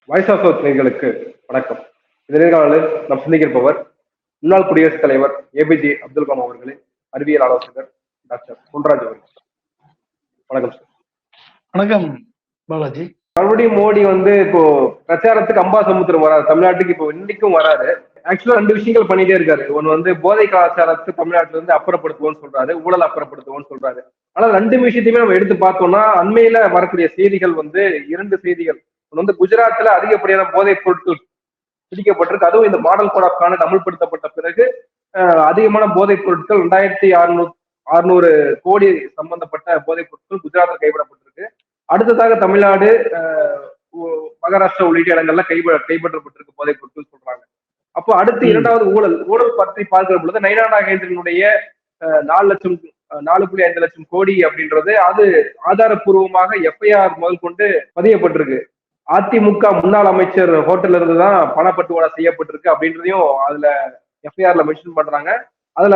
Voice of நேயர்களுக்கு வணக்கம். இந்த நேர்காணலில் நாம் சந்திக்கிருப்பவர் முன்னாள் குடியரசுத் தலைவர் ஏபிஜே அப்துல் கலாம் அவர்களின் அறிவியல் ஆலோசகர் டாக்டர் பொன்ராஜ் அவர்கள். வணக்கம் சார். வணக்கம் பாலாஜி. மறுபடியும் மோடி இப்போ பிரச்சாரத்துக்கு அம்பாசமுத்திரம் வராது, தமிழ்நாட்டுக்கு இப்போ இன்னைக்கும் வராது. ஆக்சுவலா 2 விஷயங்கள் பண்ணிட்டே இருக்காரு. ஒன்னு போதை கலாச்சாரத்தை தமிழ்நாட்டுல இருந்து அப்புறப்படுத்துவோம்னு சொல்றாரு, ஊழல் அப்புறப்படுத்துவோம்னு சொல்றாரு. ஆனா 2 விஷயத்தையுமே நம்ம எடுத்து பார்த்தோம்னா அண்மையில வரக்கூடிய செய்திகள் 2 செய்திகள். குஜராத்ல அதிகப்படியான போதைப் பொருட்கள் பிடிக்கப்பட்டிருக்கு. அதுவும் இந்த மாடல் கோட் ஆஃப் கான்டக்ட் அமல்படுத்தப்பட்ட பிறகு அதிகமான போதைப் பொருட்கள் 2600 கோடி சம்பந்தப்பட்ட போதைப் பொருட்கள் குஜராத்தில் கைவிடப்பட்டிருக்கு. அடுத்ததாக தமிழ்நாடு, மகாராஷ்டிரா உள்ளிட்ட இடங்கள்ல கைப்பற்றப்பட்டிருக்கு போதைப் பொருட்கள் சொல்றாங்க. அப்போ அடுத்து 2வது ஊழல் பற்றி பார்க்கிற பொழுது நயினா நாகேந்திரனுடைய 4.5 லட்சம் கோடி அப்படின்றது அது ஆதாரப்பூர்வமாக எஃப்ஐஆர் முதல் கொண்டு பதியப்பட்டிருக்கு. அதிமுக முன்னாள் அமைச்சர் ஹோட்டல்ல இருந்துதான் பணப்பட்டுவாடா செய்யப்பட்டிருக்கு அப்படின்றதையும் அதுல எஃப்ஐஆர்ல மென்ஷன் பண்றாங்க. அதுல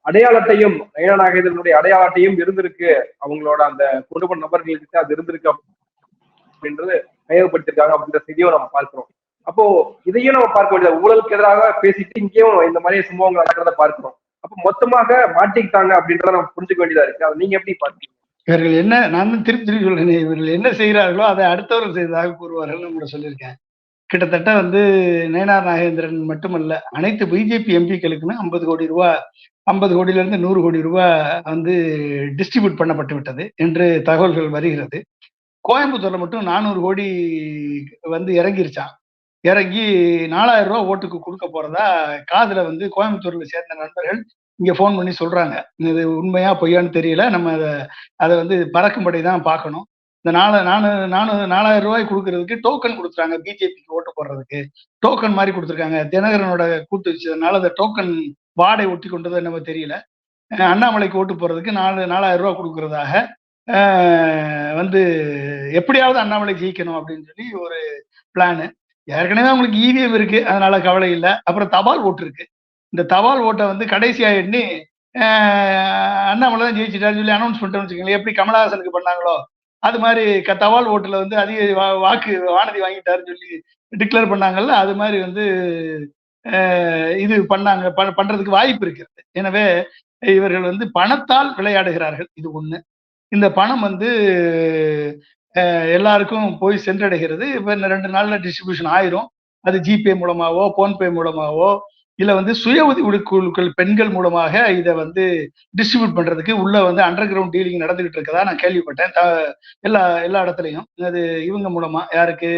அடையாளத்தையும் நயினா நாகேந்திரனுடைய அடையாளத்தையும் இருந்திருக்கு, அவங்களோட அந்த கொண்டு போன நபர்களுக்கு அது இருந்திருக்கு அப்படின்றது கையகப்படுத்திருக்காங்க அப்படின்ற செய்தியும் நம்ம பார்க்கிறோம். அப்போ இதையும் நம்ம பார்க்க வேண்டியது, ஊழலுக்கு எதிராக பேசிட்டு இங்கேயும் இந்த மாதிரி சம்பவங்கள் நடக்கிறத பார்க்கிறோம். அப்போ மொத்தமாக மாட்டிக்கிட்டாங்க அப்படின்றத நம்ம புரிஞ்சுக்க வேண்டியதா இருக்கு. அதை நீங்க எப்படி பார்க்கீங்க? இவர்கள் என்ன, நான் திருப்பி சொல்றேன், இவர்கள் என்ன செய்கிறார்களோ அதை அடுத்தவர்கள் செய்ததாக கூறுவார்கள் கூட சொல்லியிருக்கேன். கிட்டத்தட்ட நயினார் நாகேந்திரன் மட்டுமல்ல, அனைத்து பிஜேபி எம்பிக்களுக்குமே 50 கோடி ரூபாய், 50 கோடியிலிருந்து 100 கோடி ரூபாய் டிஸ்ட்ரிபியூட் பண்ணப்பட்டு விட்டது என்று தகவல்கள் வருகிறது. கோயம்புத்தூர்ல மட்டும் 400 கோடி இறங்கிருச்சான். இறங்கி 4000 ரூபாய் ஓட்டுக்கு கொடுக்க போறதா காதுல கோயம்புத்தூர்ல சேர்ந்த நண்பர்கள் இங்க போன் பண்ணி சொல்றாங்க. இது உண்மையா பொய்யான்னு தெரியல. நம்ம அதை பறக்கும்படி தான் பார்க்கணும். இந்த 4000 ரூபாய் கொடுக்கறதுக்கு டோக்கன் கொடுத்துறாங்க. பிஜேபிக்கு ஓட்டு போடுறதுக்கு டோக்கன் மாதிரி கொடுத்துருக்காங்க. தினகரனோட கூட்டு வச்சதுனால அந்த டோக்கன் வாடை ஒட்டி கொண்டது நம்ம தெரியல. அண்ணாமலைக்கு ஓட்டு போடுறதுக்கு 4000 ரூபாய் கொடுக்கறதாக எப்படியாவது அண்ணாமலை ஜெயிக்கணும் அப்படின்னு சொல்லி ஒரு பிளானு. ஏற்கனவே அவங்களுக்கு இவிஎம் இருக்கு, அதனால கவலை இல்லை. அப்புறம் தபால் ஓட்டு இருக்கு. இந்த தபால் ஓட்டை கடைசியா எண்ணி அண்ணாமலை தான் ஜெயிச்சிட்டாருன்னு சொல்லி அனௌன்ஸ் பண்ணிட்டோம்னு வச்சுக்கோங்களேன். எப்படி கமலஹாசனுக்கு பண்ணாங்களோ அது மாதிரி தபால் ஓட்டுல அதிக வாக்கு வானதி வாங்கிட்டாருன்னு சொல்லி டிக்ளேர் பண்ணாங்கல்ல, அது மாதிரி இது பண்றதுக்கு வாய்ப்பு இருக்கிறது. எனவே இவர்கள் பணத்தால் விளையாடுகிறார்கள். இது ஒண்ணு. இந்த பணம் எல்லாருக்கும் போய் சென்றடைகிறது. இப்ப இந்த 2 நாள்ல டிஸ்ட்ரிபியூஷன் ஆயிரும். அது ஜிபே மூலமாவோ போன்பே மூலமாவோ இல்ல சுய உதவி குழுக்கள் பெண்கள் மூலமாக இதை டிஸ்ட்ரிபியூட் பண்றதுக்கு உள்ள அண்டர் கிரவுண்ட் டீலிங் நடந்துகிட்டு இருக்கதா நான் கேள்விப்பட்டேன். எல்லா இடத்துலையும் அது இவங்க மூலமா, யாருக்கு,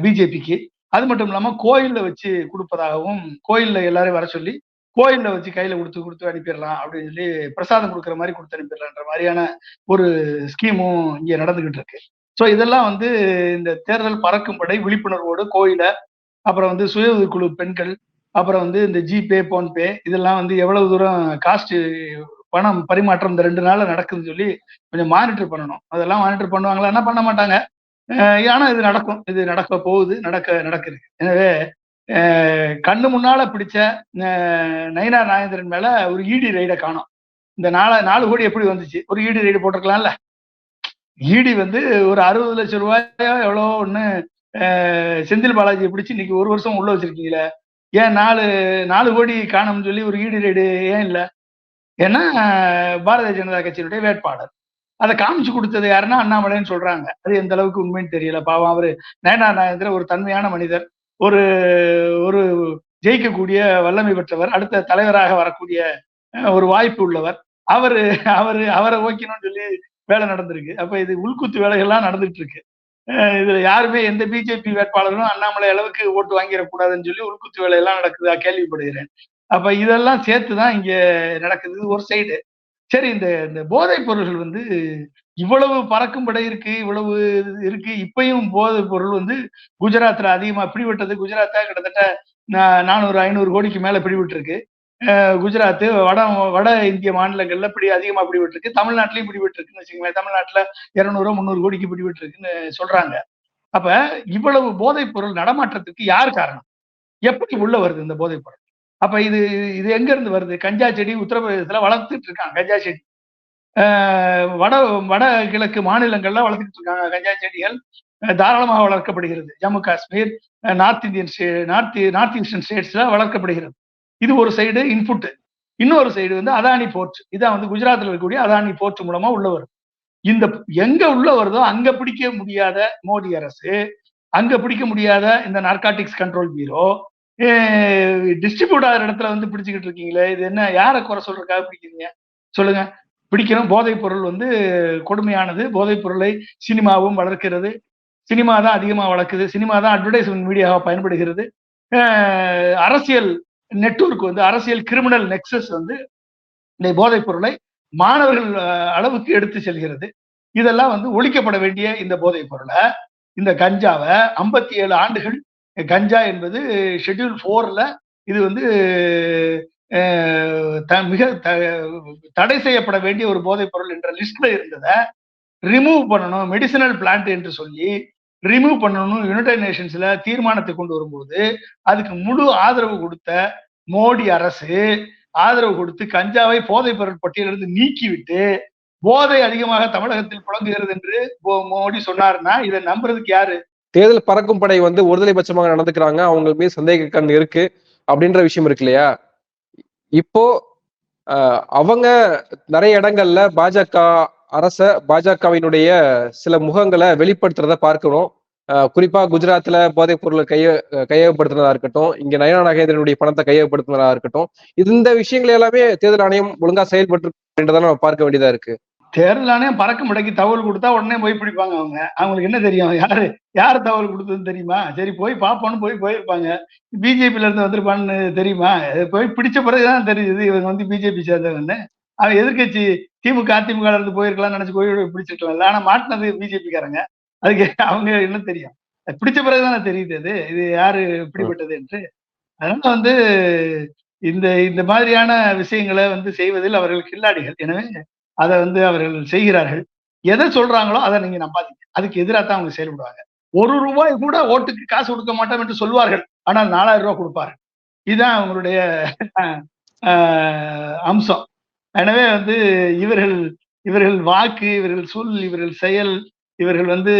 பிஜேபிக்கு. அது மட்டும் இல்லாம கோயில்ல வச்சு கொடுப்பதாகவும், கோயில்ல எல்லாரையும் வர சொல்லி கோயில்ல வச்சு கையில கொடுத்து அனுப்பிடலாம் அப்படின்னு சொல்லி பிரசாதம் கொடுக்குற மாதிரி கொடுத்து அனுப்பிடலான்ற மாதிரியான ஒரு ஸ்கீமும் இங்க நடந்துகிட்டு இருக்கு. ஸோ இதெல்லாம் இந்த தேர்தல் பறக்கும்படை விழிப்புணர்வோடு கோயில, அப்புறம் சுய உதவிக்குழு பெண்கள், அப்புறம் இந்த ஜிபே போன்பே இதெல்லாம் எவ்வளவு தூரம் காஸ்ட் பணம் பரிமாற்றம் இந்த 2 நாள்ல நடக்குதுன்னு சொல்லி கொஞ்சம் மானிட்டர் பண்ணணும். அதெல்லாம் மானிட்டர் பண்ணுவாங்களா? என்ன பண்ண மாட்டாங்க. ஆனா இது நடக்கும். இது நடக்க போகுது, நடக்குது. எனவே கண்ணு முன்னால பிடிச்ச நயினார் நாகேந்திரன் மேல ஒரு இடி ரைட காணும். இந்த 4 கோடி எப்படி வந்துச்சு? ஒரு இடி ரைடு போட்டிருக்கலாம்ல. இடி ஒரு 60 லட்சம் ரூபாயோ எவ்வளோ ஒண்ணு செந்தில் பாலாஜியை பிடிச்சு இன்னைக்கு 1 வருஷம் உள்ள வச்சிருக்கீங்களே, ஏன் 4 கோடி காணும்னு சொல்லி ஒரு இடி ரைடு ஏன் இல்லை? ஏன்னா பாரதிய ஜனதா கட்சியினுடைய வேட்பாளர் அதை காமிச்சு கொடுத்தது யாருன்னா அண்ணாமலைன்னு சொல்றாங்க. அது எந்த அளவுக்கு உண்மைன்னு தெரியல. பாவம், அவரு நயினார் நாகேந்திரன் ஒரு தன்மையான மனிதர், ஒரு ஒரு ஜெயிக்கக்கூடிய வல்லமை பெற்றவர், அடுத்த தலைவராக வரக்கூடிய ஒரு வாய்ப்பு உள்ளவர். அவரை ஓக்கணும்னு சொல்லி வேலை நடந்திருக்கு. அப்ப இது உள்குத்து வேலைகள்லாம் நடந்துட்டு இருக்கு. இதுல யாருமே எந்த பிஜேபி வேட்பாளரும் அண்ணாமலை அளவுக்கு ஓட்டு வாங்கிடக்கூடாதுன்னு சொல்லி உள்குத்து வேலையெல்லாம் நடக்குதா கேள்விப்படுகிறேன். அப்ப இதெல்லாம் சேர்த்துதான் இங்க நடக்குது ஒரு சைடு. சரி, இந்த போதைப் பொருள்கள் இவ்வளவு பறக்கும் படை இருக்கு, இவ்வளவு இருக்கு. இப்பயும் போதைப் பொருள் குஜராத்ல அதிகமா பிடிபட்டது. குஜராத்தா கிட்டத்தட்ட 400-500 கோடிக்கு மேல பிடிபட்டு இருக்கு. குஜராத், வட இந்திய மாநிலங்கள்ல அதிகமா பிடிபட்டு இருக்கு. தமிழ்நாட்டிலையும் பிடிபட்டு இருக்குன்னு வச்சுக்கோங்களேன். தமிழ்நாட்டுல 200-300 கோடிக்கு பிடிபட்டு இருக்குன்னு சொல்றாங்க. அப்ப இவ்வளவு போதைப் பொருள் நடமாட்டத்துக்கு யார் காரணம்? எப்படி உள்ள வருது இந்த போதைப் பொருள்? அப்ப இது எங்க இருந்து வருது? கஞ்சா செடி உத்தரப்பிரதேசத்துல வளர்த்துட்டு இருக்காங்க. கஞ்சா செடி வட கிழக்கு மாநிலங்கள்ல வளர்த்துட்டு இருக்காங்க கஞ்சா செடிகள். தாராளமாக வளர்க்கப்படுகிறது. ஜம்மு காஷ்மீர், நார்த் ஈஸ்டர்ன் ஸ்டேட்ஸ்ல வளர்க்கப்படுகிறது. இது ஒரு சைடு இன்புட். இன்னொரு சைடு வந்து அதானி போர்ட். இதான் வந்து குஜராத்தில் இருக்கக்கூடிய அதானி போர்ட் மூலமா உள்ள வரும். இந்த எங்க உள்ள வருதோ அங்க பிடிக்க முடியாத மோடி அரசு, அங்க பிடிக்க முடியாத இந்த நார்காட்டிக்ஸ் கண்ட்ரோல் பியூரோ டிஸ்ட்ரிபியூட் ஆகிற இடத்துல வந்து பிடிச்சுக்கிட்டு இருக்கீங்களே, இது என்ன, யாரை குறை சொல்றதுக்காக பிடிக்கிறீங்க சொல்லுங்க? பிடிக்கணும். போதைப் பொருள் வந்து கொடுமையானது. போதைப் பொருளை சினிமாவும் வளர்க்கிறது. சினிமா தான் அதிகமா வளர்க்குது. சினிமா தான் அட்வர்டைஸ்மெண்ட் மீடியாவாக பயன்படுகிறது. அரசியல் நெட்வொர்க் வந்து அரசியல் கிரிமினல் நெக்சஸ் வந்து இந்த போதைப் பொருளை மாணவர்கள் அளவுக்கு எடுத்து செல்கிறது. இதெல்லாம் வந்து ஒழிக்கப்பட வேண்டிய இந்த போதைப் பொருளை, இந்த கஞ்சாவை 57 ஆண்டுகள் கஞ்சா என்பது ஷெட்யூல் 4ல இது வந்து மிக தடை செய்யப்பட வேண்டிய ஒரு போதைப் பொருள் என்ற லிஸ்ட்ல இருந்ததை ரிமூவ் பண்ணணும், மெடிசினல் பிளான்ட் என்று சொல்லி ரிமூவ் பண்ணணும் யுனைடெட் நேஷன்ஸ்ல தீர்மானத்தை கொண்டு வரும்போது அதுக்கு முழு ஆதரவு கொடுத்த மோடி அரசு ஆதரவு கொடுத்து கஞ்சாவை போதைப் பொருள் பட்டியலிருந்து நீக்கிவிட்டு போதை அதிகமாக தமிழகத்தில் புழங்குகிறது என்று மோடி சொன்னார்னா இதை நம்புறதுக்கு யாரு? தேர்தல் பறக்கும் படை வந்து ஒருதலை பட்சமாக நடந்துக்கிறாங்க, அவங்க மீது சந்தேக கண் இருக்கு அப்படின்ற விஷயம் இருக்கு இல்லையா? இப்போ அவங்க நிறைய இடங்கள்ல பாஜகவினுடைய சில முகங்களை வெளிப்படுத்துறத பார்க்கிறோம். குறிப்பா குஜராத்ல போதைப் பொருளை கையகப்படுத்துனதா இருக்கட்டும், இங்க நயனா நாகேந்திரனுடைய பணத்தை கையகப்படுத்துனதா இருக்கட்டும், இந்த விஷயங்கள் எல்லாமே தேர்தல் ஆணையம் ஒழுங்கா செயல்பட்டு நம்ம பார்க்க வேண்டியதா இருக்கு. தேர்தல் ஆணையம் பறக்க முடக்கி தகவல் கொடுத்தா உடனே போய் பிடிப்பாங்க. அவங்களுக்கு என்ன தெரியும், யாரு தகவல் கொடுத்ததுன்னு தெரியுமா? சரி போய் பார்ப்போம்னு போயிருப்பாங்க. பிஜேபியில இருந்து வந்திருப்பான்னு தெரியுமா? போய் பிடிச்ச பிறகுதான் தெரியுது இவங்க வந்து பிஜேபி சேர்ந்தவன்னு. அவன் எதிர்கட்சி திமுக அதிமுக இருந்து போயிருக்கலாம் நினைச்சு போய் பிடிச்சிருக்கலாம். ஆனா மாட்டினது பிஜேபிக்காரங்க. அதுக்கு அவங்க என்ன தெரியும்? பிடிச்ச பிறகுதானே தெரியுது இது யாரு பிடிபட்டது என்று. அதனால வந்து இந்த மாதிரியான விஷயங்களை வந்து செய்வதில் அவர்கள் கில்லாடிகள். எனவே அதை வந்து அவர்கள் செய்கிறார்கள். எதை சொல்றாங்களோ அதை நீங்க நம்பாதீங்க. அதுக்கு எதிராக தான் அவங்க செயல்படுவாங்க. ₹1 கூட ஓட்டுக்கு காசு கொடுக்க மாட்டோம் என்று சொல்வார்கள். ஆனால் 4000 ரூபாய் கொடுப்பார்கள். இதுதான் அவங்களுடைய அம்சம். எனவே வந்து இவர்கள் வாக்கு, இவர்கள் சொல், இவர்கள் செயல், இவர்கள் வந்து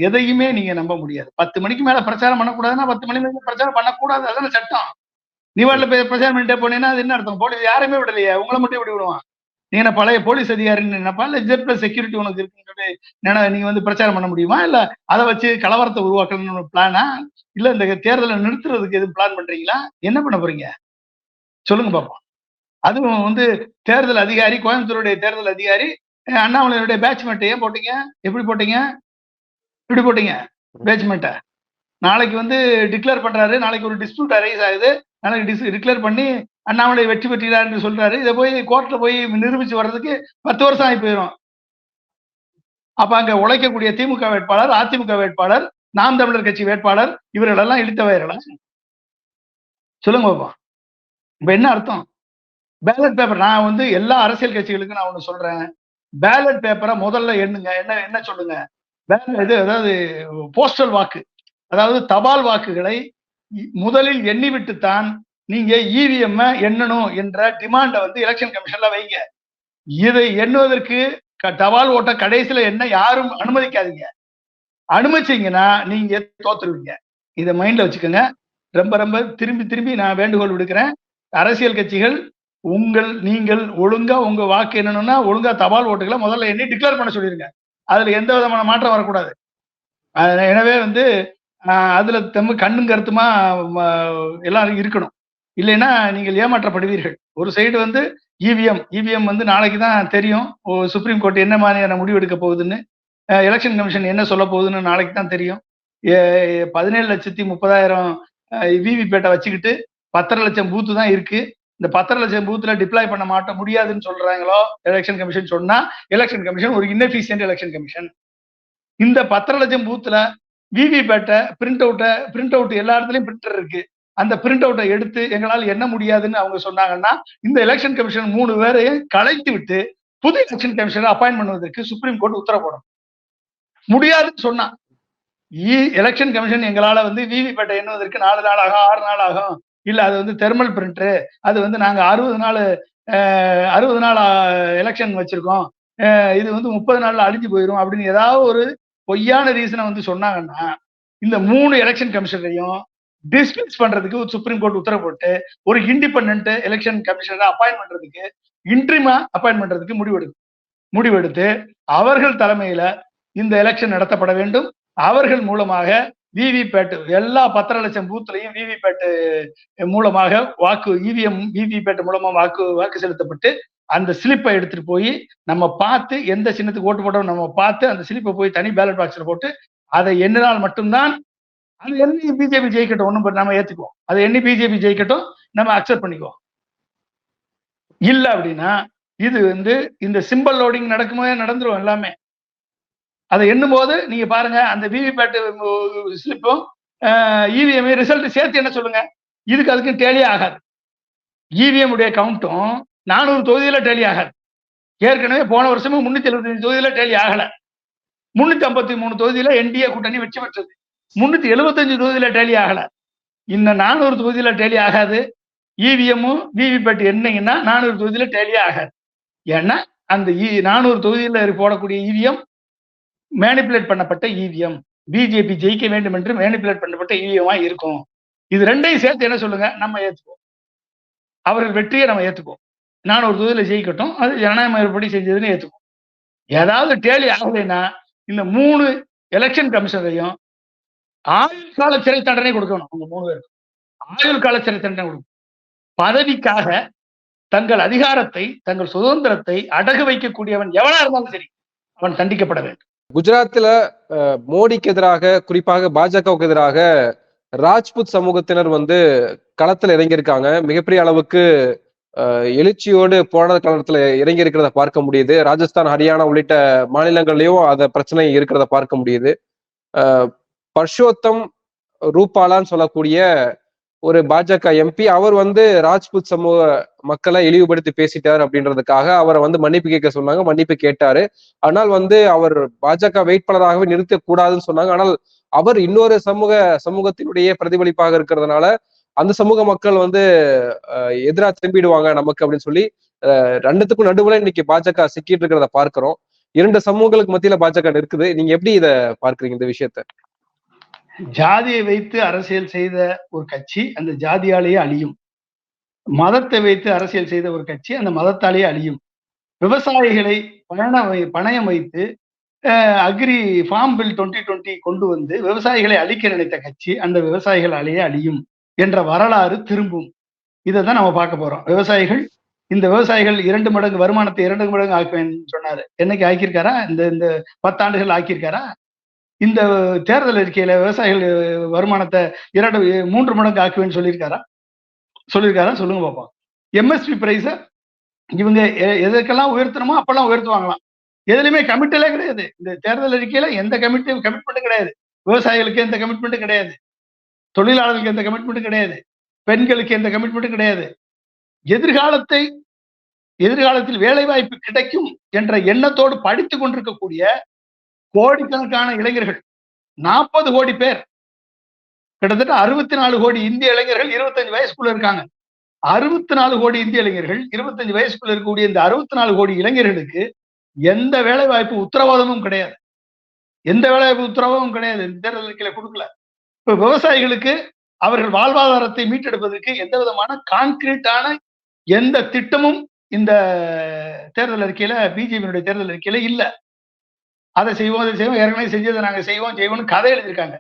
எதையுமே நீங்க நம்ப முடியாது. 10 மணிக்கு மேல பிரச்சாரம் பண்ணக்கூடாதுன்னா 10 மணி மேல பிரச்சாரம் பண்ணக்கூடாது. அதான சட்டம். நீ வாட்டில போய் பிரச்சாரம் பண்ணிட்டே போனீங்கன்னா அது என்ன அர்த்தம்? போலீஸ் யாருமே விடலையே, உங்களை மட்டும் எப்படி விடுவான்? நீங்க என்ன பழைய போலீஸ் அதிகாரின்னு நினைப்பா? இல்ல Z+ செக்யூரிட்டி உனக்கு இருக்குன்னு நீங்க வந்து பிரச்சாரம் பண்ண முடியுமா? இல்ல அதை வச்சு கலவரத்தை உருவாக்கணும்னு பிளானா? இல்ல இந்த தேர்தலை நிறுத்துறதுக்கு எதுவும் பிளான் பண்றீங்களா? என்ன பண்ண போறீங்க சொல்லுங்க பாப்போம். அதுவும் வந்து தேர்தல் அதிகாரி, கோயம்புத்தூருடைய தேர்தல் அதிகாரி அண்ணாமலையுடைய பேட்ச்மெண்ட் ஏன் போட்டீங்க? எப்படி போட்டீங்க? இப்படி போட்டீங்க பேட்ச்மெண்ட்டை. நாளைக்கு வந்து டிக்ளேர் பண்றாரு, நாளைக்கு ஒரு டிஸ்பியூட் அரைஸ் ஆகுது, நாளைக்கு டிக்ளேர் பண்ணி அண்ணாமலை வெற்றி பெற்றார் என்று சொல்றாரு. இதை போய் கோர்ட்ல போய் நிரூபிச்சு வர்றதுக்கு 10 வருஷம் ஆகி போயிடும். அப்ப அங்க உழைக்கக்கூடிய திமுக வேட்பாளர், அதிமுக வேட்பாளர், நாம் தமிழர் கட்சி வேட்பாளர் இவர்களெல்லாம் இழுத்தவர்களா? சொல்லுங்க பாப்போம். இப்ப என்ன அர்த்தம்? பேலட் பேப்பர் நான் வந்து எல்லா அரசியல் கட்சிகளுக்கும் நான் ஒண்ணு சொல்றேன். பேலட் பேப்பரை முதல்ல எண்ணுங்க. என்ன சொல்லுங்க? அதாவது போஸ்டல் வாக்கு, அதாவது தபால் வாக்குகளை முதலில் எண்ணிவிட்டுத்தான் நீங்க இவிஎம் எண்ணணும் என்ற டிமாண்ட வந்து எலெக்ஷன் கமிஷன்ல வைங்க. இதை எண்ணுவதற்கு தபால் ஓட்ட கடைசியில என்ன யாரும் அனுமதிக்காதீங்க. அனுமதிச்சீங்கன்னா நீங்க தோத்துருவீங்க. இதை மைண்ட்ல வச்சுக்கோங்க. ரொம்ப ரொம்ப திரும்பி நான் வேண்டுகோள் விடுக்கிறேன். அரசியல் கட்சிகள் நீங்கள் ஒழுங்கா உங்க வாக்கு என்னன்னா ஒழுங்கா தபால் ஓட்டுகளை முதல்ல எண்ணி டிக்ளேர் பண்ண சொல்லிருங்க. அதுல எந்த விதமான மாற்றம் வரக்கூடாது. எனவே வந்து அதுல கண்ணும் கருத்துமா எல்லாரும் இருக்கணும். இல்லைன்னா நீங்கள் ஏமாற்றப்படுவீர்கள். ஒரு சைடு வந்து இவிஎம் வந்து நாளைக்கு தான் தெரியும். சுப்ரீம் கோர்ட் என்ன மாதிரியான முடிவு எடுக்க போகுதுன்னு, எலெக்ஷன் கமிஷன் என்ன சொல்ல போகுதுன்னு நாளைக்கு தான் தெரியும். 17,30,000 விவிபேட்டை வச்சுக்கிட்டு 10.5 லட்சம் பூத்து தான் இருக்கு. இந்த 10.5 லட்சம் பூத்துல டிப்ளாய் பண்ண முடியாதுன்னு சொல்றாங்களோ எலெக்ஷன் கமிஷன் சொன்னா, எலெக்ஷன் கமிஷன் ஒரு இன்எஃபிஷியன்ட் எலெக்ஷன் கமிஷன். இந்த 10.5 லட்சம் பூத்துல விவிபேட்டை பிரிண்ட் அவுட் எல்லா இடத்துலயும் பிரிண்டர் இருக்கு. அந்த பிரிண்ட் அவுட்டை எடுத்து எங்களால் என்ன முடியாதுன்னு அவங்க சொன்னாங்கன்னா, இந்த எலெக்ஷன் கமிஷன் 3 பேரையும் கலைத்து விட்டு புது எலெக்ஷன் கமிஷனை அப்பாயின்ட் பண்ணுவதற்கு சுப்ரீம் கோர்ட் உத்தரவு போடும். முடியாதுன்னு சொன்னா, எலெக்ஷன் கமிஷன் எங்களால வந்து விவிபேட்டை எண்ணுவதற்கு 4 நாள் ஆகும், 6 நாள் ஆகும். இல்ல அது வந்து தெர்மல் பிரிண்டரு, அது வந்து நாங்க 60 நாள் எலெக்ஷன் வச்சிருக்கோம், இது வந்து 30 நாள்ல அழிஞ்சு போயிடும் அப்படின்னு ஏதாவது பொய்யான ரீசனை வந்து சொன்னாங்கன்னா இந்த 3 எலெக்ஷன் கமிஷனரையும் டிஸ்மிஸ் பண்றதுக்கு ஒரு சுப்ரீம் கோர்ட் உத்தரவு போட்டு ஒரு இண்டிபெண்டன்ட் எலெக்ஷன் கமிஷனரை அப்பாயின்ட் பண்றதுக்கு இன்ட்ரிமா அப்பாயின்ட் பண்றதுக்கு முடிவெடுத்து அவர்கள் தலைமையில இந்த எலெக்ஷன் நடத்தப்பட வேண்டும். அவர்கள் மூலமாக விவிபேட் எல்லா 10 லட்சம் பூத்லையும் விவிபேட் மூலமாக வாக்கு இவிஎம் விவிபேட் மூலமா வாக்கு செலுத்தப்பட்டு அந்த ஸ்லிப்பை எடுத்துட்டு போய் நம்ம பார்த்து எந்த சின்னத்துக்கு ஓட்டு போட்டோம் நம்ம பார்த்து அந்த ஸ்லிப்பை போய் தனி பேலட் பாக்ஸ்ல போட்டு அதை எண்ணினால் மட்டும்தான் அது எண்ணி பிஜேபி ஜெயிக்கட்டும், ஒன்றும் நம்ம ஏத்துக்குவோம். அதை எண்ணி பிஜேபி ஜெயிக்கட்டும், நம்ம அக்செப்ட் பண்ணிக்குவோம். இல்ல அப்படின்னா இது வந்து இந்த சிம்பிள் லோடிங் நடந்துரும் எல்லாமே. அதை எண்ணும் போது நீங்க பாருங்க அந்த விவிபேட் ஸ்லிப்பும் இவிஎம் ரிசல்ட் சேர்த்து என்ன சொல்லுங்க, இதுக்கு அதுக்கு டேலி ஆகாது. இவிஎம் உடைய கவுண்ட்டும் 400 தொகுதியில டேலி ஆகாது. ஏற்கனவே போன வருஷமும் 375 தொகுதியில டேலி ஆகல. 353 தொகுதியில என்டிஏ கூட்டணி வெற்றி பெற்றது. 375 தொகுதியில டேலி ஆகல. இன்னும் 400 தொகுதியில டேலி ஆகாது. இவிஎம்மும் விவிபேட் என்னங்கன்னா 400 தொகுதியில டேலி ஆகாது. ஏன்னா அந்த 400 தொகுதியில போடக்கூடிய இவிஎம் மேனிபுலேட் பண்ணப்பட்ட இவிஎம், பிஜேபி ஜெயிக்க வேண்டும் என்று மேனிபுலேட் பண்ணப்பட்ட இவிஎம்மா இருக்கும். இது ரெண்டையும் சேர்த்து என்ன சொல்லுங்க, நம்ம ஏத்துக்குவோம். அவர்கள் வெற்றியை நம்ம ஏத்துக்குவோம். 400 தொகுதியில ஜெயிக்கட்டும், அது ஜனநாயக முறைப்படி செஞ்சதுன்னு ஏத்துக்குவோம். ஏதாவது டேலி ஆகலைன்னா இந்த 3 எலெக்ஷன் கமிஷனரையும் ஆயுள் கால சிறை தண்டனை கொடுக்கணும். அவங்க 3 பேருக்கு ஆயுள் கால சிறை தண்டனை கொடுக்கணும். பதவிக்காக தங்கள் அதிகாரத்தை தங்கள் சுதந்திரத்தை அடகு வைக்கக்கூடியவன் எவனா இருந்தாலும் சரி அவன் தண்டிக்கப்பட வேண்டும். குஜராத்ல மோடிக்கு எதிராக, குறிப்பாக பாஜகவுக்கு எதிராக ராஜ்புத் சமூகத்தினர் வந்து களத்துல இறங்கியிருக்காங்க. மிகப்பெரிய அளவுக்கு எழுச்சியோடு போராட்ட களத்துல இறங்கி இருக்கிறத பார்க்க முடியுது. ராஜஸ்தான், ஹரியானா உள்ளிட்ட மாநிலங்கள்லயும் அந்த பிரச்சனை இருக்கிறத பார்க்க முடியுது. பர்ஷோத்தம் ரூபாலான்னு சொல்லக்கூடிய ஒரு பாஜக எம்பி, அவர் வந்து ராஜ்புத் சமூக மக்களை இழிவுபடுத்தி பேசிட்டார் அப்படின்றதுக்காக அவரை வந்து மன்னிப்பு கேட்க சொன்னாங்க. மன்னிப்பு கேட்டாரு. ஆனால் வந்து அவர் பாஜக வேட்பாளராகவே நிறுத்தக்கூடாதுன்னு சொன்னாங்க. ஆனால் அவர் இன்னொரு சமூகத்தினுடைய பிரதிபலிப்பாக இருக்கிறதுனால அந்த சமூக மக்கள் வந்து எதிராக திரும்பிடுவாங்க நமக்கு அப்படின்னு சொல்லி ரெண்டுத்துக்கும் நடுவுல இன்னைக்கு பாஜக சிக்கிட்டு இருக்கிறத பார்க்கிறோம். 2 சமூகங்களுக்கு மத்தியில பாஜக இருக்குது. நீங்க எப்படி இதை பார்க்கறீங்க இந்த விஷயத்த? ஜாதியை வைத்து அரசியல் செய்த ஒரு கட்சி அந்த ஜாதியாலேயே அழியும். மதத்தை வைத்து அரசியல் செய்த ஒரு கட்சி அந்த மதத்தாலேயே அழியும். விவசாயிகளை பணயம் வைத்து அக்ரி ஃபார்ம் பில் 2020 கொண்டு வந்து விவசாயிகளை அழிக்க நினைத்த கட்சி அந்த விவசாயிகளாலேயே அழியும் என்ற வரலாறு திரும்பும். இதை தான் நம்ம பார்க்க போறோம். இந்த விவசாயிகள் 2 மடங்கு வருமானத்தை 2 மடங்கு ஆக்குவேன்னு சொன்னாரு. என்னைக்கு ஆக்கியிருக்காரா? இந்த 10 ஆண்டுகள் ஆக்கியிருக்காரா? இந்த தேர்தல் அறிக்கையில விவசாயிகள் வருமானத்தை 3 மடங்கு ஆக்குவேன்னு சொல்லியிருக்காரா? சொல்லுங்க பாப்போம். எம்எஸ்பி பிரைஸ இவங்க எதற்கெல்லாம் உயர்த்தணுமோ அப்பெல்லாம் உயர்த்துவாங்களாம். எதுலையுமே கமிட்டலே கிடையாது. இந்த தேர்தல் அறிக்கையில எந்த கமிட்மெண்ட்டும் கிடையாது. விவசாயிகளுக்கு எந்த கமிட்மெண்ட்டும் கிடையாது. தொழிலாளர்களுக்கு எந்த கமிட்மெண்ட்டும் கிடையாது. பெண்களுக்கு எந்த கமிட்மெண்ட்டும் கிடையாது. எதிர்காலத்தில் வேலை வாய்ப்பு கிடைக்கும் என்ற எண்ணத்தோடு படித்துக் கொண்டிருக்கக்கூடிய கோடிக்கணக்கான இளைஞர்கள், 40 கோடி பேர், கிட்டத்தட்ட 64 கோடி இந்திய இளைஞர்கள் 25 வயசுக்குள்ள இருக்காங்க. 64 கோடி இந்திய இளைஞர்கள் 25 வயசுக்குள்ள இருக்கக்கூடிய இந்த 64 கோடி இளைஞர்களுக்கு எந்த வேலை வாய்ப்பு உத்தரவாதமும் கிடையாது. இந்த தேர்தல் அறிக்கையில கொடுக்கல. இப்ப விவசாயிகளுக்கு அவர்கள் வாழ்வாதாரத்தை மீட்டெடுப்பதற்கு எந்த விதமான கான்கிரீட்டான எந்த திட்டமும் இந்த தேர்தல் அறிக்கையில, பிஜேபியினுடைய தேர்தல் அறிக்கையில இல்ல. அதை செய்வோம் ஏற்கனவே செஞ்சதை நாங்க செய்வோம்னு கதை எழுதியிருக்காங்க.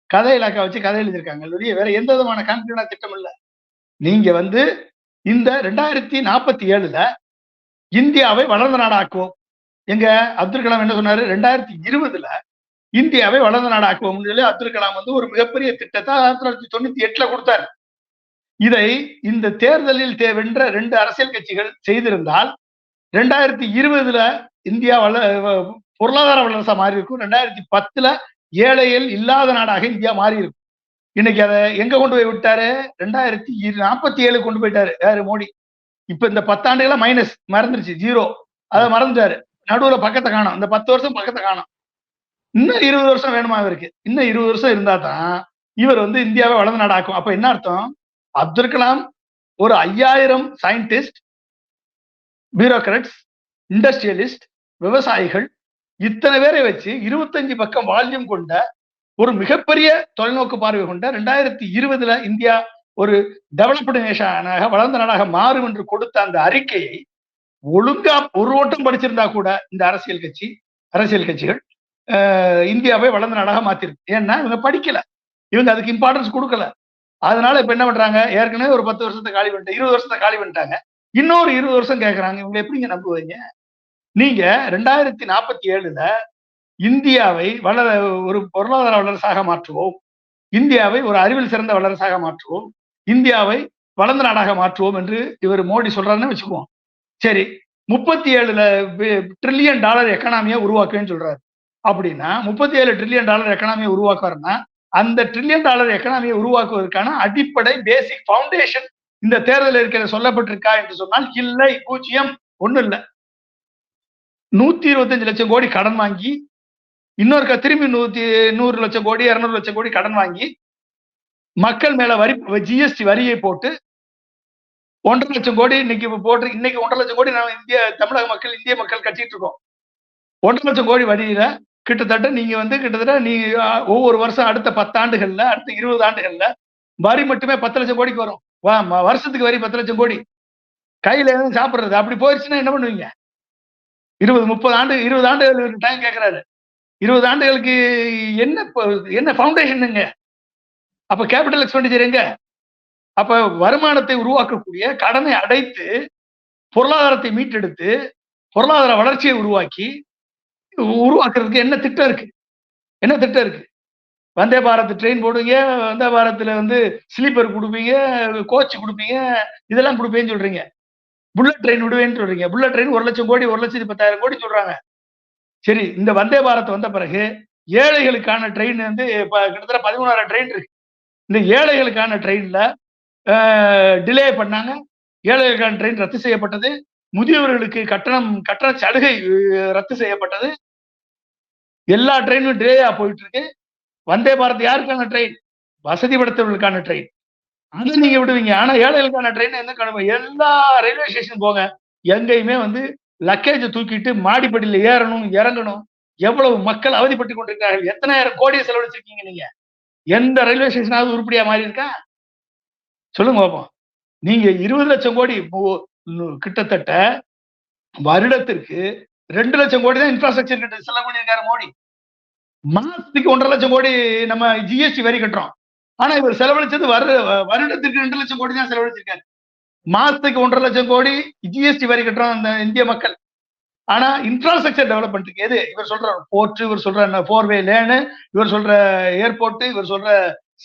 கதை இலாக்கா வச்சு கதை எழுதியிருக்காங்க. வேற எந்த விதமான கான்கிரீட்டான திட்டம் இல்ல. நீங்க வந்து இந்த 2047ல இந்தியாவை வளர்ந்த நாடாக்குவோம். எங்க அப்துல் கலாம் என்ன சொன்னாரு? 2020ல இந்தியாவை வளர்ந்த நாடாக்குவோம் சொல்லி அப்துல் கலாம் வந்து ஒரு மிகப்பெரிய திட்டத்தை 1998ல கொடுத்தாரு. இதை இந்த தேர்தலில் வென்ற 2 அரசியல் கட்சிகள் செய்திருந்தால் 2020ல இந்தியா பொருளாதார வல்லரசா மாறி இருக்கும். 2010ல ஏழைகள் இல்லாத நாடாக இந்தியா மாறி இருக்கும். இன்னைக்கு அதை எங்க கொண்டு போய் விட்டாரு? 2047 கொண்டு போயிட்டாரு. யாரு? மோடி. இப்ப இந்த 10 ஆண்டுகளா மைனஸ் மறந்துருச்சு, 0. அதை மறந்துட்டாரு. நடுவுல பக்கத்தை காணும். இந்த 10 வருஷம் பக்கத்தை காணும். இன்னும் 20 வருஷம் வேணுமா இவருக்கு? இன்னும் 20 வருஷம் இருந்தா தான் இவர் வந்து இந்தியாவை வளர்ந்த நாடாக்கும். அப்ப என்ன அர்த்தம்? அப்துல் கலாம் ஒரு 5000 சயின்டிஸ்ட், பியூரோக்ராட்ஸ், இண்டஸ்ட்ரியலிஸ்ட், விவசாயிகள், இத்தனை பேரை வச்சு 25 பக்கம் வால்யூம் கொண்ட ஒரு மிகப்பெரிய தொலைநோக்கு பார்வை கொண்ட 2020 இந்தியா ஒரு டெவலப்டு நேஷனாக வளர்ந்த நாடாக மாறும் என்று கொடுத்த அந்த அறிக்கையை ஒழுங்கா ஒரு ஓட்டம் படிச்சிருந்தா கூட இந்த அரசியல் கட்சிகள் இந்தியாவை வளர்ந்த நாடாக மாத்திருக்கு. ஏன்னா இவங்க படிக்கல, இவங்க அதுக்கு இம்பார்ட்டன்ஸ் கொடுக்கல. அதனால இப்ப என்ன பண்றாங்க, ஏற்கனவே ஒரு 10 வருஷத்தை காலி பண்ணிட்டு 20 வருஷத்தை காலி பண்ணிட்டாங்க, இன்னொரு 20 வருஷம் கேட்கறாங்க. இவங்க எப்படிங்க நம்புவீங்க? நீங்க 2047 இந்தியாவை ஒரு பொருளாதார வல்லரசாக மாற்றுவோம், இந்தியாவை ஒரு அறிவியல் சிறந்த வல்லரசாக மாற்றுவோம், இந்தியாவை வளர்ந்த நாடாக மாற்றுவோம் என்று இவர் மோடி சொல்றாருன்னு வச்சுக்குவோம். சரி, 37 ட்ரில்லியன் டாலர் எக்கனாமியை உருவாக்குவேன்னு சொல்றாரு. அப்படின்னா 37 ட்ரில்லியன் டாலர் எக்கனாமியை உருவாக்குவாருன்னா அந்த ட்ரில்லியன் டாலர் எக்கனாமியை உருவாக்குவதற்கான அடிப்படை பேசிக் பவுண்டேஷன் இந்த தேர்தலில் இருக்கிற சொல்லப்பட்டிருக்கா என்று சொன்னால் இல்லை, 0, ஒண்ணும் இல்லை. 125 லட்சம் கோடி கடன் வாங்கி இன்னொரு திரும்பி 100 லட்சம் கோடி 200 லட்சம் கோடி கடன் வாங்கி மக்கள் மேல ஜிஎஸ்டி வரியை போட்டு 1.5 லட்சம் கோடி இன்னைக்கு 1.5 லட்சம் கோடி நம்ம இந்திய மக்கள் கட்டிட்டு இருக்கோம். 1.5 லட்சம் கோடி வரியில கிட்டத்தட்ட நீங்க ஒவ்வொரு வருஷம் அடுத்த 10 ஆண்டுகள்ல அடுத்த 20 ஆண்டுகள்ல வரி மட்டுமே 10 லட்சம் கோடிக்கு வரும். வருஷத்துக்கு வரி 10 லட்சம் கோடி கையில சாப்பிடுறது. அப்படி போயிடுச்சுன்னா என்ன பண்ணுவீங்க? 20 ஆண்டுகள் டைம் கேட்கிறாரு. 20 ஆண்டுகளுக்கு என்ன பவுண்டேஷன்? அப்ப கேபிட்டல் எக்ஸ்பெண்டிச்சர் எங்க? அப்ப வருமானத்தை உருவாக்கக்கூடிய, கடனை அடைத்து பொருளாதாரத்தை மீட்டெடுத்து பொருளாதார வளர்ச்சியை உருவாக்குறதுக்கு என்ன திட்டம் இருக்கு? வந்தே பாரத் ட்ரெயின் போடுவீங்க, வந்தே பாரத்ல ஸ்லீப்பர் கொடுப்பீங்க, கோச் கொடுப்பீங்க, இதெல்லாம் கொடுப்பேன்னு சொல்றீங்க. புல்லட் ட்ரெயின் விடுவேன்னு சொல்றீங்க. புல்லட் ட்ரெயின் 1 லட்சம் கோடி 1,10,000 கோடி சொல்றாங்க. சரி, இந்த வந்தே பாரத் வந்த பிறகு ஏழைகளுக்கான ட்ரெயின் கிட்டத்தட்ட 13,000 ட்ரெயின் இருக்கு. இந்த ஏழைகளுக்கான ட்ரெயின்ல டிலே பண்ணாங்க. ஏழைகளுக்கான ட்ரெயின் ரத்து செய்யப்பட்டது. முதியவர்களுக்கு கட்டண சலுகை ரத்து செய்யப்பட்டது. எல்லா ட்ரெயினும் டிலேயா போயிட்டு இருக்கு. வந்தே பாரத் யாருக்கான ட்ரெயின்? வசதி படைத்தவர்களுக்கான ட்ரெயின். அதை நீங்க விடுவீங்க. ஆனா ஏழைகளுக்கான ட்ரெயின் என்ன கடமை? எல்லா ரயில்வே ஸ்டேஷன் போங்க, எங்கேயுமே லக்கேஜ் தூக்கிட்டு மாடிப்படியில ஏறணும் இறங்கணும். எவ்வளவு மக்கள் அவதிப்பட்டு கொண்டிருக்கிறார்கள். எத்தனாயிரம் கோடியை செலவழிச்சிருக்கீங்க நீங்க? எந்த ரயில்வே ஸ்டேஷனாவது உருப்படியா மாறி இருக்கா? சொல்லுங்க பாப்போம். நீங்க 20 லட்சம் கோடி கிட்டத்தட்ட வருடத்திற்கு 2 லட்சம் கோடி தான் இன்ஃப்ராஸ்ட்ரக்சர் கிட்ட செலவு பண்ணியிருக்காரு மோடி. மாசத்துக்கு 1.5 லட்சம் கோடி நம்ம ஜிஎஸ்டி வரி கட்டுறோம். ஆனா இவர் செலவழிச்சது வருடத்திற்கு 2 லட்சம் கோடி தான் செலவழிச்சிருக்காரு. மாசத்துக்கு 1.5 லட்சம் கோடி ஜிஎஸ்டி வரி கட்டுறோம் அந்த இந்திய மக்கள். ஆனா இன்ஃப்ராஸ்ட்ரக்சர் டெவலப்மெண்ட்டுக்கு எது? இவர் சொல்ற போர்ட், இவர் சொல்ற 4-வே லேனு, இவர் சொல்ற ஏர்போர்ட், இவர் சொல்ற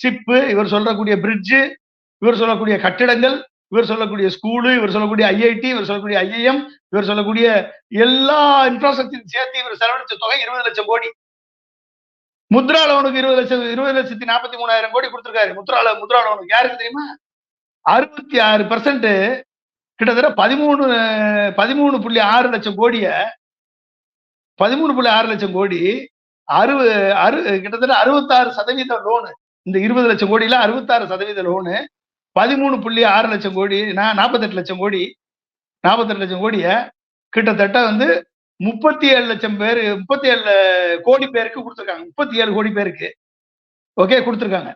ஷிப்பு, இவர் சொல்லக்கூடிய பிரிட்ஜு, இவர் சொல்லக்கூடிய கட்டிடங்கள், இவர் சொல்லக்கூடிய ஸ்கூலு, இவர் சொல்லக்கூடிய ஐஐடி, இவர் சொல்லக்கூடிய ஐஐஎம், இவர் சொல்லக்கூடிய எல்லா இன்ஃப்ராஸ்ட்ரக்சர் சேர்த்து இவர் செலவழிச்ச தொகை 20 லட்சம் கோடி. முத்ரா லோனுக்கு 20,43,000 கோடி கொடுத்திருக்காரு. முத்ரா லோனுக்கு யாருக்கு தெரியுமா? 66% கிட்டத்தட்ட 13.6 லட்சம் கோடிய 13.6 லட்சம் கோடி கிட்டத்தட்ட 66% லோனு. இந்த 20 லட்சம் கோடியில 66% லோனு. 13.6 லட்சம் கோடி 48 லட்சம் கோடி 48 லட்சம் கோடிய கிட்டத்தட்ட 37 லட்சம் பேர் 37 கோடி பேருக்கு கொடுத்துருக்காங்க. 37 கோடி பேருக்கு ஓகே கொடுத்துருக்காங்க.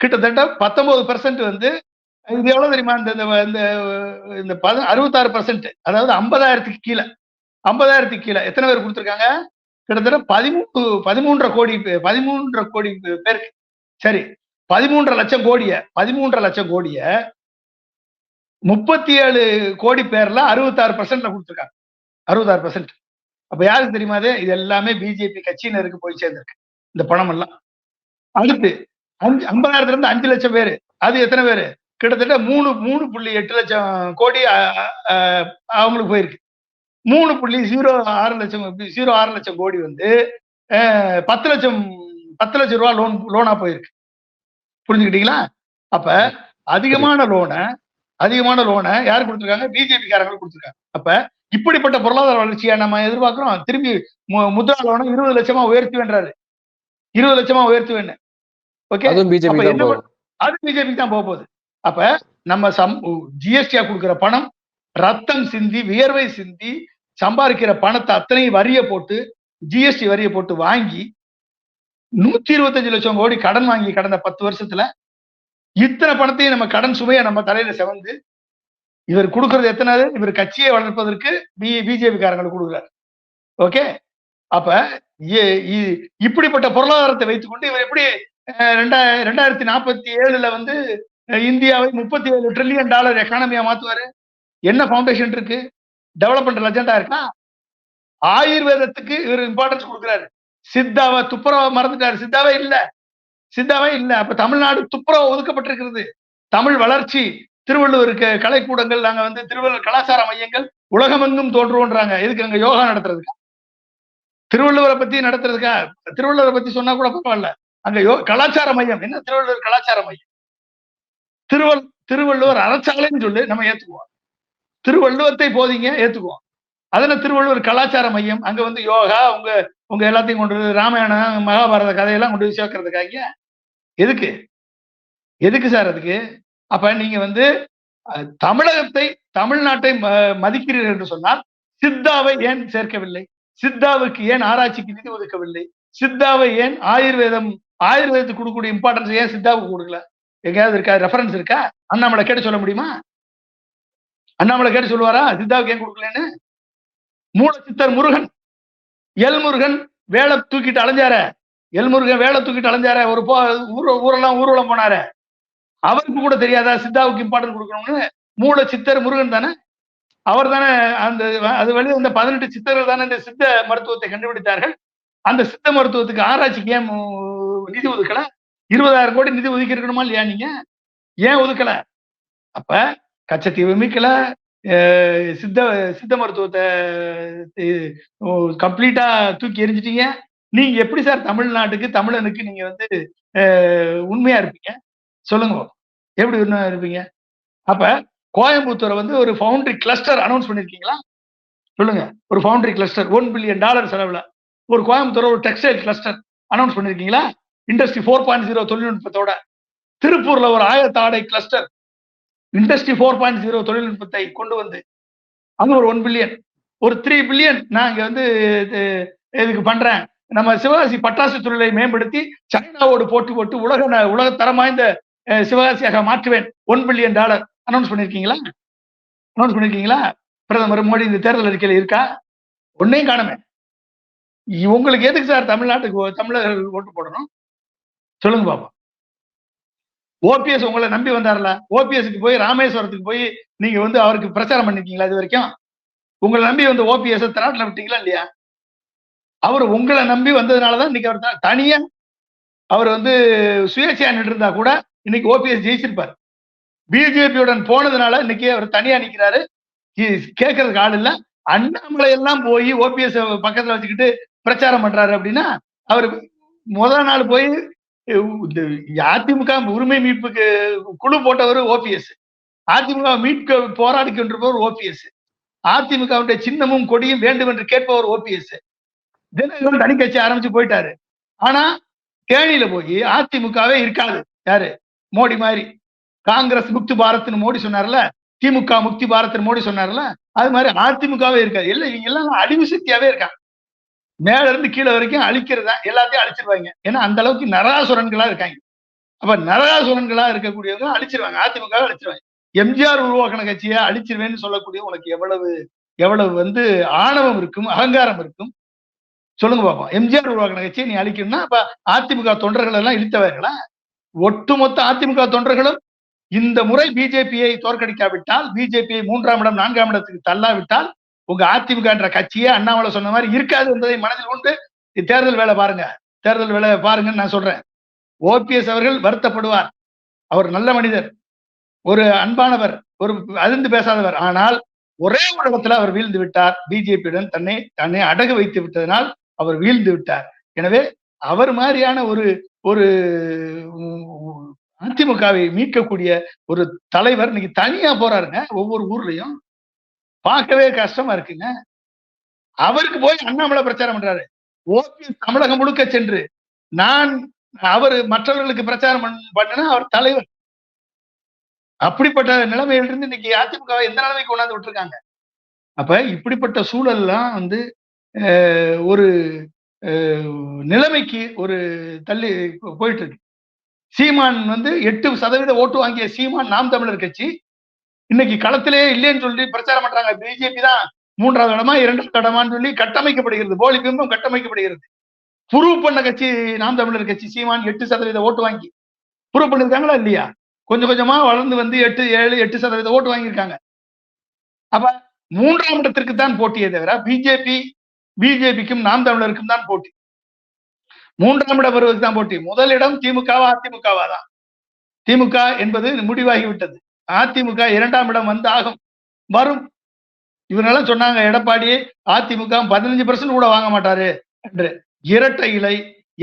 கிட்டத்தட்ட 19% இது எவ்வளவு தெரியுமா? இந்த 66%, அதாவது 50,000க்கு கீழே 50,000க்கு கீழே எத்தனை பேர் கொடுத்துருக்காங்க? கிட்டத்தட்ட 13 கோடி பேருக்கு. சரி, 13 லட்சம் கோடிய 37 கோடி பேர்ல 66% கொடுத்துருக்காங்க. 66%. அப்ப யாருக்கு தெரியுமா? இது எல்லாமே பிஜேபி கட்சியினருக்கு போய் சேர்ந்திருக்கு இந்த பணம் எல்லாம். அடுத்து 50,000ல இருந்து 5 லட்சம் பேரு, அது எத்தனை பேரு? கிட்டத்தட்ட 3.8 லட்சம் கோடி அவங்களுக்கு போயிருக்கு. 3.06 லட்சம் கோடி 10 லட்சம் ரூபாய் லோனா போயிருக்கு. புரிஞ்சுக்கிட்டீங்களா? அப்ப அதிகமான லோனை யாரு கொடுத்துருக்காங்க? பிஜேபி காரங்க கொடுத்துருக்காங்க. அப்ப இப்படிப்பட்ட பொருளாதார வளர்ச்சியை நம்ம எதிர்பார்க்கிறோம். திரும்பி முத்ரா லோனை 20 லட்சமா உயர்த்துவேன்றாரு. 20 லட்சமா உயர்த்துவேன்னு. ஓகே, அது பிஜேபி தான் போக போகுது. அப்ப நம்ம ஜிஎஸ்டியா கொடுக்கிற பணம், ரத்தம் சிந்தி வியர்வை சிந்தி சம்பாதிக்கிற பணத்தை அத்தனை வரிய போட்டு ஜிஎஸ்டி வரியை போட்டு வாங்கி 125 லட்சம் கோடி கடன் வாங்கி கடந்த 10 வருஷத்துல இத்தனை பணத்தையும் நம்ம கடன் சுமையை நம்ம தலையில செவந்து இவர் கொடுக்கறது எத்தனாவது? இவர் கட்சியை வளர்ப்பதற்கு பிஜேபி காரங்களுக்கு கொடுக்குறாரு. ஓகே, அப்ப இப்படிப்பட்ட பொருளாதாரத்தை வைத்துக்கொண்டு இவர் எப்படி 2047 வந்து இந்தியாவை 37 ட்ரில்லியன் டாலர் எக்கானமியா மாத்துவாரு? என்ன ஃபவுண்டேஷன் இருக்கு? டெவலப்மெண்ட் அஜெண்டா இருக்கா? ஆயுர்வேதத்துக்கு இவர் இம்பார்ட்டன்ஸ் கொடுக்குறாரு. சித்தாவை துப்புரவா மறந்துட்டாரு. சித்தாவே இல்ல. அப்ப தமிழ்நாடு துப்புரவா ஒதுக்கப்பட்டிருக்கிறது. தமிழ் வளர்ச்சி, திருவள்ளுவர் கலைக்கூடங்கள், நாங்க வந்து திருவள்ளுவர் கலாச்சார மையங்கள் உலகமெங்கும் தோன்றுவோன்றாங்க. எதுக்கு அங்க யோகா நடத்துறதுக்கா? திருவள்ளுவரை பத்தி நடத்துறதுக்கா? திருவள்ளுவரை பத்தி சொன்னா கூட பரவாயில்ல. அங்க கலாச்சார மையம் என்ன? திருவள்ளுவர் கலாச்சார மையம். திருவள்ளுவர் அறச்சாலைன்னு சொல்லி நம்ம ஏத்துக்குவோம். திருவள்ளுவத்தை போதிங்க ஏத்துக்குவோம். அதுல திருவள்ளுவர் கலாச்சார மையம், அங்க வந்து யோகா உங்க எல்லாத்தையும் கொண்டு ராமாயணம் மகாபாரத கதையெல்லாம் கொண்டு போய் சேர்க்கறதுக்காக எதுக்கு சார் அதுக்கு? அப்ப நீங்க வந்து தமிழ்நாட்டை மதிக்கிறீர்கள் என்று சொன்னால் சித்தாவை ஏன் சேர்க்கவில்லை? சித்தாவுக்கு ஏன் ஆராய்ச்சிக்கு நிதி ஒதுக்கவில்லை? சித்தாவை ஏன் ஆயுர்வேதத்துக்கு கொடுக்கக்கூடிய இம்பார்ட்டன்ஸ் ஏன் சித்தாவுக்கு கொடுக்கல? எங்கேயாவது இருக்கா? ரெஃபரன்ஸ் இருக்கா? அண்ணாமலை கேட்டு சொல்ல முடியுமா? அண்ணாமலை கேட்டு சொல்லுவாரா சித்தாவுக்கு ஏன் கொடுக்கலன்னு? மூல சித்தர் முருகன், முருகன் வேலை தூக்கிட்டு அலைஞ்சார ஒரு ஊரெல்லாம் ஊர்வலம் போனாரு. அவருக்கு கூட தெரியாதா சித்தாவுக்கு இம்பார்ட்டன்ஸ் கொடுக்கணும்னு? மூல சித்தர் முருகன் தானே, அவர் தானே அது வழி இந்த 18 சித்தர்கள் தானே இந்த சித்த மருத்துவத்தை கண்டுபிடித்தார்கள். அந்த சித்த மருத்துவத்துக்கு ஆராய்ச்சிக்கு ஏன் நிதி ஒதுக்கல? 20,000 கோடி நிதி ஒதுக்கி இருக்கணுமா இல்லையா? நீங்க ஏன் ஒதுக்கல? அப்ப கச்சத்தீவு மீட்கல, சித்த மருத்துவத்தை கம்ப்ளீட்டா தூக்கி எரிஞ்சிட்டீங்க. நீங்க எப்படி சார் தமிழ்நாட்டுக்கு தமிழனுக்கு நீங்க வந்து உண்மையா இருப்பீங்க? சொல்லுங்க, எப்படி உண்மையா இருப்பீங்க? அப்ப கோயம்புத்தூரை வந்து ஒரு ஃபவுண்டரி கிளஸ்டர் அனௌன்ஸ் பண்ணிருக்கீங்களா? சொல்லுங்க. ஒரு ஃபவுண்டரி கிளஸ்டர் $1 பில்லியன் செலவுல ஒரு கோயம்புத்தூர் ஒரு டெக்ஸ்டைல் கிளஸ்டர் அனௌன்ஸ் பண்ணிருக்கீங்களா? இண்டஸ்ட்ரி 4.0 தொழில்நுட்பத்தோட. திருப்பூர்ல ஒரு ஆயத்த கிளஸ்டர் இண்டஸ்ட்ரி 4.0 தொழில்நுட்பத்தை கொண்டு வந்து அது ஒரு 1 பில்லியன், ஒரு 3 பில்லியன் நான் இங்க வந்து இதுக்கு பண்றேன். நம்ம சிவகாசி பட்டாசு தொழிலை மேம்படுத்தி சைனாவோடு போட்டு உலக தரம் வாய்ந்த சிவகாசியாக மாற்றுவேன். $1 பில்லியன் அனௌன்ஸ் பண்ணிருக்கீங்களா? பிரதமர் மோடி இந்த தேர்தல் அறிக்கையில இருக்கா? ஒன்னையும் காணுமே. உங்களுக்கு எதுக்கு சார் தமிழர்கள் ஓட்டு போடணும்? சொல்லுங்க பாப்பா. ஓபிஎஸ் உங்களை நம்பி வந்தார்ல, ஓபிஎஸ்க்கு போய் ராமேஸ்வரத்துக்கு போய் நீங்க வந்து அவருக்கு பிரச்சாரம் பண்ணிருக்கீங்களா? இது வரைக்கும் உங்களை நம்பி வந்து ஓபிஎஸ் திராட்டில் விட்டீங்களா இல்லையா? அவர் உங்களை நம்பி வந்ததுனாலதான் இன்னைக்கு அவர் தனியா அவர் வந்து சுயேட்சையா இருந்தா கூட இன்னைக்கு ஓபிஎஸ் ஜெயிச்சிருப்பார். பிஜேபியுடன் போனதுனால இன்னைக்கு அவர் தனியா நிக்கிறாரு. கேட்கறதுக்கு ஆள் இல்ல. அண்ணாமலை எல்லாம் போய் ஓபிஎஸ் பக்கத்துல வச்சுக்கிட்டு பிரச்சாரம் பண்றாரு அப்படின்னா அவர் முதல் நாள் போய் அதிமுக உரிமை மீட்புக்கு குழு போட்டவர் ஓபிஎஸ், அதிமுக மீட்க போராடி கொண்டிருப்பவர் ஓபிஎஸ், அதிமுகவுடைய சின்னமும் கொடியும் வேண்டும் என்று கேட்பவர் ஓபிஎஸ். தினகரன் தனி கட்சி ஆரம்பிச்சு போயிட்டாரு. ஆனா தேனியில போய் அதிமுகவே இருக்காது. யாரு? மோடி மாதிரி. காங்கிரஸ் முக்தி பாரத்னு மோடி சொன்னார்ல, திமுக முக்தி பாரத்னு மோடி சொன்னார்ல, அது மாதிரி அதிமுகவே இருக்காது. இவங்க எல்லாம் அழிவு சக்தியாவே இருக்காங்க. மேல இருந்து கீழே வரைக்கும் அழிக்கிறதா, எல்லாத்தையும் அழிச்சிருவாங்க. ஏன்னா அந்த அளவுக்கு நரகாசுரன்களா இருக்காங்க. அப்ப நரகாசுரன்களா இருக்கக்கூடியவங்க அழிச்சிருவாங்க, அதிமுக அழிச்சிருவாங்க. எம்ஜிஆர் உருவாக்கின கட்சியை அழிச்சிருவேன்னு சொல்லக்கூடிய உனக்கு எவ்வளவு வந்து ஆணவம் இருக்கும், அகங்காரம் இருக்கும்? சொல்லுங்க பாப்போம். எம்ஜிஆர் உருவாக்கின கட்சியை நீ அழிக்கணும்னா அப்ப அதிமுக தொண்டர்கள் எல்லாம் இழுத்தவர்களா? ஒட்டுமொத்த அதிமுக தொண்டர்களும் இந்த முறை பிஜேபியை தோற்கடிக்காவிட்டால், பிஜேபியை 3ஆம் இடம் 4ஆம் இடத்துக்கு தள்ளாவிட்டால் உங்க அதிமுக என்ற கட்சியே அண்ணாமலை சொன்ன மாதிரி இருக்காது என்பதை மனதில் கொண்டு தேர்தல் வேலை பாருங்கன்னு நான் சொல்றேன். ஓபிஎஸ் அவர்கள் வருத்தப்படுவார். அவர் நல்ல மனிதர், ஒரு அன்பானவர், ஒரு அதிர்ந்து பேசாதவர். ஆனால் ஒரே ஒரு இடத்துல அவர் வீழ்ந்து விட்டார். பிஜேபியுடன் தன்னை அடகு வைத்து விட்டதனால் அவர் வீழ்ந்து விட்டார். எனவே அவர் மாதிரியான ஒரு அதிமுகவை மீட்கக்கூடிய ஒரு தலைவர் இன்னைக்கு தனியா போறாருங்க. ஒவ்வொரு ஊர்லயும் பார்க்கவே கஷ்டமா இருக்குங்க. அவருக்கு போய் அண்ணாமலை பிரச்சாரம் பண்றாரு. ஓபிஎஸ் தமிழகம் முழுக்க சென்று அவர் மற்றவர்களுக்கு பிரச்சாரம் பண்ணினா அவர் தலைவர். அப்படிப்பட்ட நிலைமையிலிருந்து இன்னைக்கு அதிமுக எந்த நிலைமைக்கு கொண்டாந்து விட்டுருக்காங்க. அப்ப இப்படிப்பட்ட சூழல்லாம் வந்து ஒரு நிலைமைக்கு ஒரு தள்ளி போயிட்டு இருக்கு. சீமான் 8% ஓட்டு வாங்கிய சீமான் நாம் தமிழர் கட்சி இன்னைக்கு களத்திலே இல்லைன்னு சொல்லி பிரச்சாரம் பண்றாங்க. பிஜேபி தான் 3வது இடமா 2வது இடமான்னு சொல்லி கட்டமைக்கப்படுகிறது, போலி பிம்பம் கட்டமைக்கப்படுகிறது. ப்ரூவ் பண்ண கட்சி நாம் தமிழர் கட்சி. சீமான் 8% ஓட்டு வாங்கி ப்ரூவ் பண்ணிருக்காங்களா இல்லையா? கொஞ்சம் கொஞ்சமா வளர்ந்து 8, 7, 8% ஓட்டு வாங்கியிருக்காங்க. அப்ப 3ஆம் இடத்திற்கு தான் போட்டியே தவிர பிஜேபிக்கும் நாம் தமிழருக்கும் தான் போட்டி. 3ஆம் இடம் வருவதற்கு தான் போட்டி. முதல் இடம் திமுகவா அதிமுகவா தான். திமுக என்பது முடிவாகிவிட்டது. அதிமுக 2ஆம் இடம் ஆகும், வரும். இவங்கெல்லாம் சொன்னாங்க எடப்பாடி அதிமுக 15% கூட வாங்க மாட்டாரு என்று. இரட்டை இலை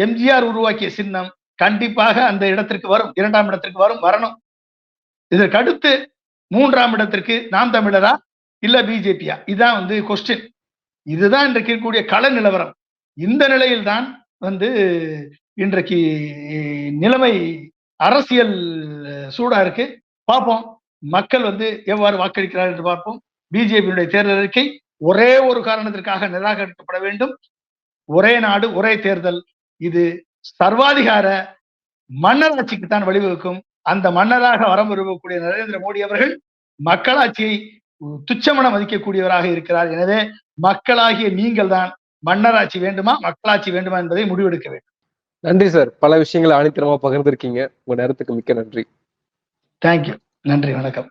எம்ஜிஆர் உருவாக்கிய சின்னம் கண்டிப்பாக அந்த இடத்திற்கு வரும், 2ஆம் இடத்திற்கு வரணும். இதற்கு அடுத்து 3ஆம் இடத்திற்கு நாம் தமிழரா இல்ல பிஜேபியா? இதுதான் கொஸ்டின். இதுதான் இன்றைக்கு இருக்கக்கூடிய கள நிலவரம். இந்த நிலையில் தான் இன்றைக்கு நிலைமை அரசியல் சூடா இருக்கு. பார்ப்போம் மக்கள் எவ்வாறு வாக்களிக்கிறார்கள் என்று பார்ப்போம். பிஜேபியுடைய தேர்தல் அறிக்கை ஒரே ஒரு காரணத்திற்காக நிராகரிக்கப்பட வேண்டும். ஒரே நாடு ஒரே தேர்தல். இது சர்வாதிகார மன்னராட்சிக்கு தான் வழிவகுக்கும். அந்த மன்னராக வரம் விரும்பக்கூடிய நரேந்திர மோடி அவர்கள் மக்களாட்சியை துச்சமென மதிக்கக்கூடியவராக இருக்கிறார். எனவே மக்களாகிய நீங்கள் தான் மன்னராட்சி வேண்டுமா மக்களாட்சி வேண்டுமா என்பதை முடிவெடுக்க வேண்டும். நன்றி சார், பல விஷயங்களை ஆணித்தரமா பகிர்ந்திருக்கீங்க. உங்க நேரத்துக்கு மிக்க நன்றி. தேங்க்யூ. நன்றி, வணக்கம்.